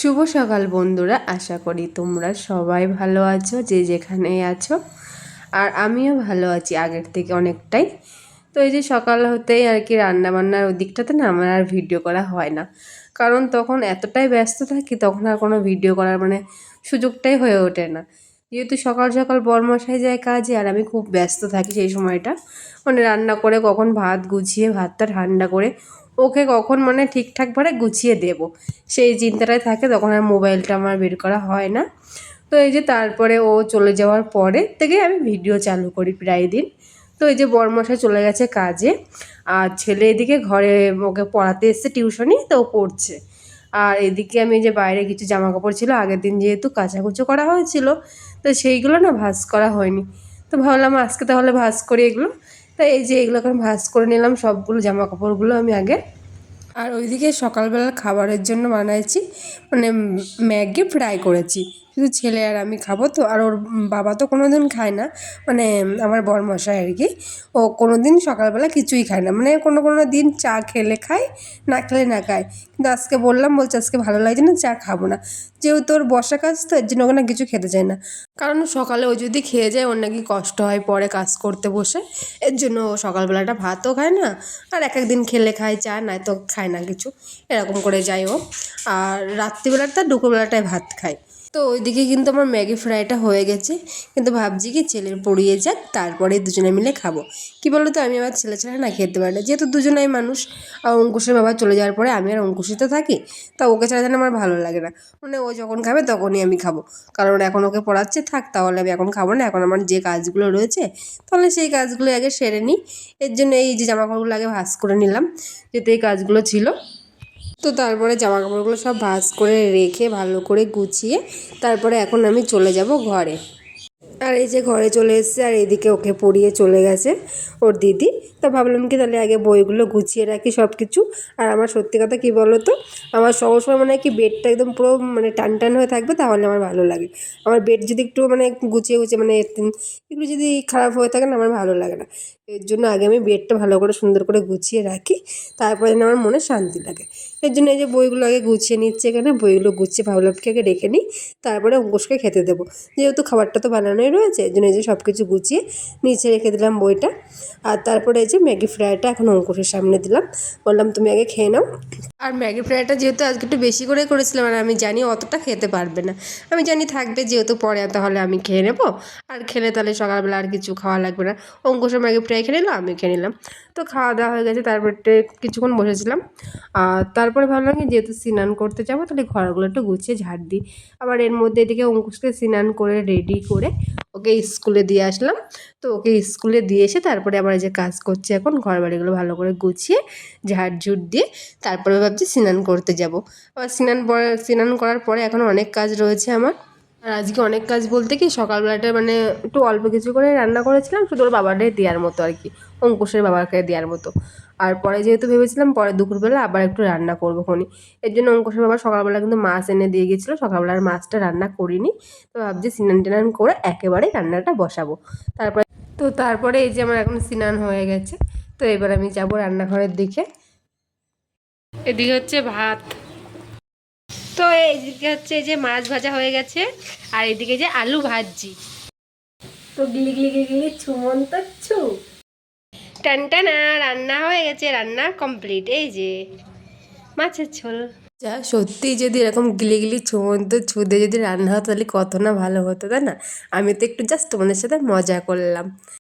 শুভ সকাল বন্ধুরা, আশা করি তোমরা সবাই ভালো আছো যে যেখানেই আছো। আর আমিও ভালো আছি আগের থেকে অনেকটাই। তো এই যে সকাল হতেই আর কি রান্নাবান্নার ওই দিকটাতে না আমার আর ভিডিও করা হয় না, কারণ তখন এতটাই ব্যস্ত থাকি তখন আর কোনো ভিডিও করার সুযোগটাই হয়ে ওঠে না। যেহেতু সকাল সকাল বরমশাই যায় কাজে আর আমি খুব ব্যস্ত থাকি সেই সময়টা, রান্না করে কখন ভাত গুছিয়ে ভাতটা ঠান্ডা করে ওকে কখন ঠিকঠাকভাবে গুছিয়ে দেব, সেই চিন্তাটাই থাকে, তখন আর মোবাইলটা আমার বের করা হয় না। তো এই যে তারপরে ও চলে যাওয়ার পরে থেকে আমি ভিডিও চালু করি প্রায় দিন। তো এই যে বরমশাই চলে গেছে কাজে, আর ছেলে এদিকে ঘরে ওকে পড়াতে এসছে টিউশনি, তো ও পড়ছে। আর এদিকে আমি যে বাইরে কিছু জামা কাপড় ছিল আগের দিন যেহেতু কাচাকুচো করা হয়েছিল, তো সেইগুলো না ভাঁজ করা হয়নি। তো ভাবলাম আজকে তাহলে ভাঁজ করি এগুলো। তাই এই যে এগুলো এখন ভাঁজ করে নিলাম সবগুলো জামা কাপড়গুলো আমি আগে। আর ওইদিকে সকালবেলার খাবারের জন্য বানাইছি ম্যাগি ফ্রাই করেছি, শুধু ছেলে আর আমি খাবো। তো আর ওর বাবা তো কোনো দিন খায় না, আমার বরমশাই আর কি, ও কোনো দিন সকালবেলা কিছুই খায় না, কোনো কোনো দিন চা খেলে খায়, না খেলে না খায়। কিন্তু আজকে বলছে আজকে ভালো লাগছে না, চা খাবো না। যেহেতু ওর বসা কাজ তো এর জন্য ওকে না কিছু খেতে চায় না, কারণ সকালে ও যদি খেয়ে যায় ওর নাকি কষ্ট হয় পরে কাজ করতে বসে। এর জন্য ও সকালবেলাটা ভাতও খায় না, আর এক একদিন খেলে খায় চা, নয় তো খায় না কিছু, এরকম করে যায় ও। আর রাত্রিবেলাটা দুপুরবেলাটায় ভাত খায়। তো ওইদিকে কিন্তু আমার ম্যাগি ফ্রাইটা হয়ে গেছে, কিন্তু ভাবছি কি ছেলের পড়িয়ে যাক তারপরে দুজনে মিলে খাবো। কি বলো তো, আমি আমার ছেলে ছাড়া না খেতে পারি না, যেহেতু দুজনেই মানুষ। আর অঙ্কুশের বাবা চলে যাওয়ার পরে আমি আর অঙ্কুশিতে থাকি, তা ওকে ছাড়া যেন আমার ভালো লাগে না। ও যখন খাবে তখনই আমি খাবো, কারণ এখন ওকে পড়াচ্ছে, থাক তাহলে আমি এখন খাবো না। এখন আমার যে কাজগুলো রয়েছে তাহলে সেই কাজগুলো আগে সেরে নিই। এর জন্য এই যে জামাকাপড়গুলো আগে ভাঁজ করে নিলাম, যেহেতু এই কাজগুলো ছিল। তো তারপরে জামা কাপড়গুলো সব ভাঁজ করে রেখে ভালো করে গুছিয়ে তারপরে এখন আমি চলে যাব ঘরে। আর এই যে ঘরে চলে এসেছে, আর এদিকে ওকে পড়িয়ে চলে গেছে ওর দিদি। তো ভাবলাম কি তাহলে আগে বইগুলো গুছিয়ে রাখি সব কিছু। আর আমার সত্যি কথা কী বলো তো, আমার সবসময় কি বেডটা একদম পুরো টান টান হয়ে থাকবে তাহলে আমার ভালো লাগে। আমার বেড যদি একটু গুছিয়ে গুছিয়ে একটু যদি খারাপ হয়ে থাকে না, আমার ভালো লাগে না। এর জন্য আগে আমি বেডটা ভালো করে সুন্দর করে গুছিয়ে রাখি, তারপরে যেন আমার মনে শান্তি লাগে। এর জন্য এই যে বইগুলো আগে গুছিয়ে নিচ্ছে, এখানে বইগুলো গুছিয়ে ভাবলাম কি আগে রেখে নিই, তারপরে অঙ্কুশকে খেতে দেবো। যেহেতু খাবারটা তো বানানোই রয়েছে, এর জন্য এই যে সব কিছু গুছিয়ে নিচে রেখে দিলাম বইটা। আর তারপরে এই যে ম্যাগি ফ্রাইটা এখন অঙ্কুশের সামনে দিলাম, বললাম তুমি আগে খেয়ে নাও। আর ম্যাগি ফ্রাইটা যেহেতু আজকে একটু বেশি করে করেছিলাম, আর আমি জানি অতটা খেতে পারবে না, আমি জানি থাকবে যেহেতু পরে, তাহলে আমি খেয়ে নেবো। আর খেলে তাহলে সকালবেলা আর কিছু খাওয়া লাগবে না। অঙ্কুশের ম্যাগি ফ্রাই খেয়ে নিলাম, আমি খেয়ে নিলাম। তো খাওয়া দাওয়া হয়ে গেছে, তারপরে কিছুক্ষণ বসেছিলাম। আর তারপরে ভাবলাম কি যেহেতু স্নান করতে যাবো তাহলে ঘরগুলো একটু গুছিয়ে ঝাড় দিই। আবার এর মধ্যে এদিকে অঙ্কুশকে স্নান করে রেডি করে ওকে স্কুলে দিয়ে আসলাম। তো ওকে স্কুলে দিয়ে এসে তারপরে আবার এই যে কাজ করছি, এখন ঘর বাড়িগুলো ভালো করে গুছিয়ে ঝাড়ঝুট দিয়ে তারপরে ভাবছি স্নান করতে যাব। আবার স্নান করার পরে এখন অনেক কাজ রয়েছে আমার। আর আজকে অনেক কাজ বলতে কি, সকালবেলাটা একটু অল্প কিছু করে রান্না করেছিলাম, শুধু ওর বাবাটাই দেওয়ার মতো আর কি, অঙ্কুশের বাবাকে দেওয়ার মতো। আর পরে যেহেতু ভেবেছিলাম পরে দুপুরবেলা আবার একটু রান্না করবো খনি, এর জন্য অঙ্কুশের বাবা সকালবেলা কিন্তু মাছ এনে দিয়ে গেছিলো, সকালবেলার মাছটা রান্না করিনি। তো ভাবছি স্নান টান করে একেবারে রান্নাটা বসাবো। তারপরে এই যে আমার এখন স্নান হয়ে গেছে, তো এবার আমি যাব রান্নাঘরের দিকে। এদিকে হচ্ছে ভাত, তো এইদিকে হচ্ছে এই যে মাছ ভাজা হয়ে গেছে, আর এদিকে যে আলু ভাজি। তো গিলি গিলি গিলি গিলি ছুমন্ত ছু টান টানা রান্না হয়ে গেছে, রান্না কমপ্লিট। এই যে মাছের ঝোল। যা সত্যি যদি এরকম গিলি গিলি ছুমন্ত ছুদে যদি রান্না হতো তাহলে কত না ভালো হতো, তাই না? আমি তো একটু জাস্ট তোমাদের সাথে মজা করলাম।